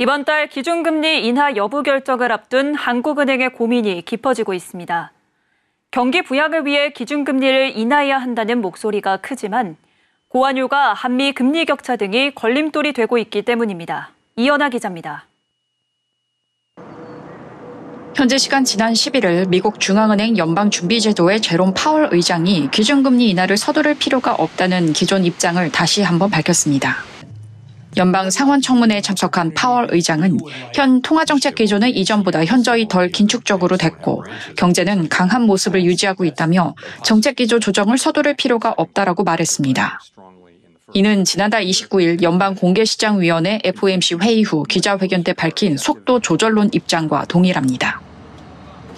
이번 달 기준금리 인하 여부 결정을 앞둔 한국은행의 고민이 깊어지고 있습니다. 경기 부양을 위해 기준금리를 인하해야 한다는 목소리가 크지만 고환율과 한미 금리 격차 등이 걸림돌이 되고 있기 때문입니다. 이연아 기자입니다. 현재 시간 지난 11일 미국 중앙은행 연방준비제도의 제롬 파월 의장이 기준금리 인하를 서두를 필요가 없다는 기존 입장을 다시 한번 밝혔습니다. 연방 상원청문회에 참석한 파월 의장은 현 통화정책 기조는 이전보다 현저히 덜 긴축적으로 됐고 경제는 강한 모습을 유지하고 있다며 정책 기조 조정을 서두를 필요가 없다라고 말했습니다. 이는 지난달 29일 연방공개시장위원회 FOMC 회의 후 기자회견 때 밝힌 속도 조절론 입장과 동일합니다.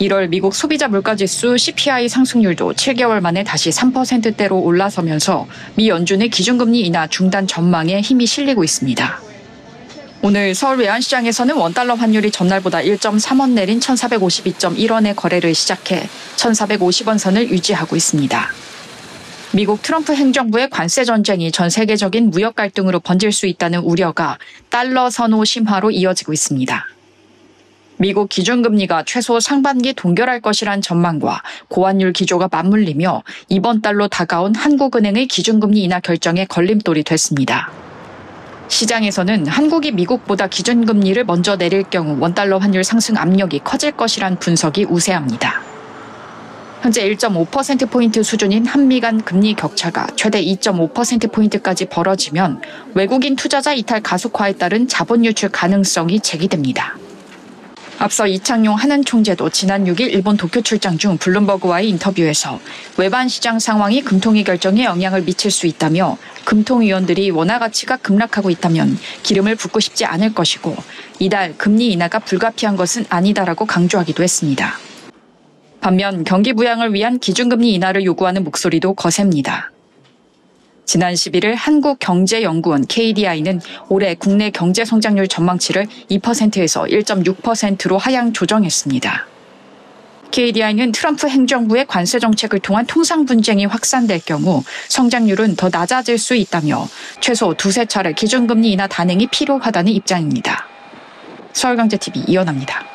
1월 미국 소비자 물가지수 CPI 상승률도 7개월 만에 다시 3%대로 올라서면서 미 연준의 기준금리 인하 중단 전망에 힘이 실리고 있습니다. 오늘 서울 외환시장에서는 원달러 환율이 전날보다 1.3원 내린 1,452.1원의 거래를 시작해 1,450원 선을 유지하고 있습니다. 미국 트럼프 행정부의 관세 전쟁이 전 세계적인 무역 갈등으로 번질 수 있다는 우려가 달러 선호 심화로 이어지고 있습니다. 미국 기준금리가 최소 상반기 동결할 것이란 전망과 고환율 기조가 맞물리며 이번 달로 다가온 한국은행의 기준금리 인하 결정에 걸림돌이 됐습니다. 시장에서는 한국이 미국보다 기준금리를 먼저 내릴 경우 원달러 환율 상승 압력이 커질 것이란 분석이 우세합니다. 현재 1.5%포인트 수준인 한미 간 금리 격차가 최대 2.5%포인트까지 벌어지면 외국인 투자자 이탈 가속화에 따른 자본 유출 가능성이 제기됩니다. 앞서 이창용 한은 총재도 지난 6일 일본 도쿄 출장 중 블룸버그와의 인터뷰에서 외환 시장 상황이 금통위 결정에 영향을 미칠 수 있다며 금통위원들이 원화 가치가 급락하고 있다면 기름을 붓고 싶지 않을 것이고 이달 금리 인하가 불가피한 것은 아니다라고 강조하기도 했습니다. 반면 경기 부양을 위한 기준금리 인하를 요구하는 목소리도 거셉니다. 지난 11일 한국경제연구원 KDI는 올해 국내 경제 성장률 전망치를 2%에서 1.6%로 하향 조정했습니다. KDI는 트럼프 행정부의 관세 정책을 통한 통상 분쟁이 확산될 경우 성장률은 더 낮아질 수 있다며 최소 두세 차례 기준금리 인하 단행이 필요하다는 입장입니다. 서울경제TV 이연아입니다.